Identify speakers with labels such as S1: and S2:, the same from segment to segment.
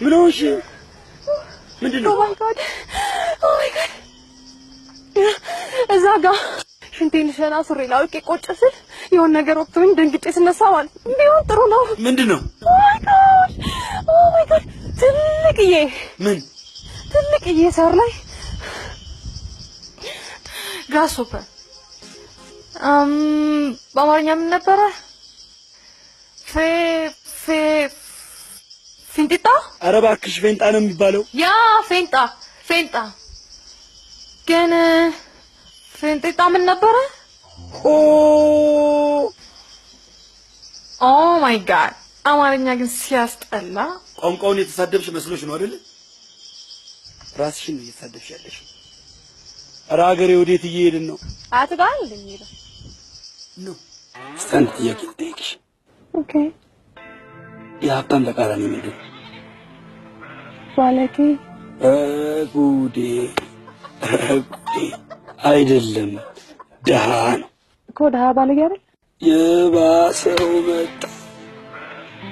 S1: ምን ሆንሽ? ምንድነው?
S2: ኦ ማይ ጋድ እዛ ጋር ሽንቴን ሸና ሱሪ ላውቄ ቁጭ ስል የሆነ ነገር ወቅቶኝ ደንግጬ ስነሳ ማለት ቢሆን ጥሩ ነው።
S1: ምንድነው?
S2: ኦ ማይ ጋድ ትልቅዬ
S1: ምን
S2: ትልቅዬ ሳር ላይ ግራስሆፐር በአማርኛ ምን ነበረ? ፌንጣ?
S1: ኧረ እባክሽ ፌንጣ ነው የሚባለው።
S2: ያ ፌንጣ ግን ፌንጣ ምን ነበረ? ኦ ማይ ጋድ አማርኛ ግን ሲያስጠላ።
S1: ቋንቋውን የተሳደብሽ መስሎሽ ነው አይደል? ራስሽን ነው እየተሳደብሽ ያለሽ። ኧረ ሀገሬ ወዴት እየሄድን ነው?
S2: አትጋል እንደሚለው
S1: ነው ስታንድ ጥያቄ ልጠይቅሽ።
S2: ኦኬ
S1: የሀብታም ተቃራኒ ምንድን ነው?
S2: ባለጌ።
S1: ጉዴ አይደለም ደሃ ነው
S2: እኮ ደሃ ባለጌ አይደል?
S1: የባሰው መጣ።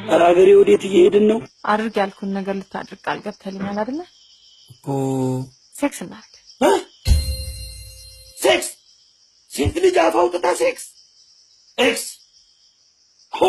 S1: ኧረ ሀገሬ ወዴት እየሄድን ነው?
S2: አድርግ ያልኩን ነገር ልታድርግ ቃል ገብተልኛል አይደለ? ሴክስ እናድርግ።
S1: ሴክስ? ሴት ልጅ አፍ አውጥታ ሴክስ? ኤክስ ሆ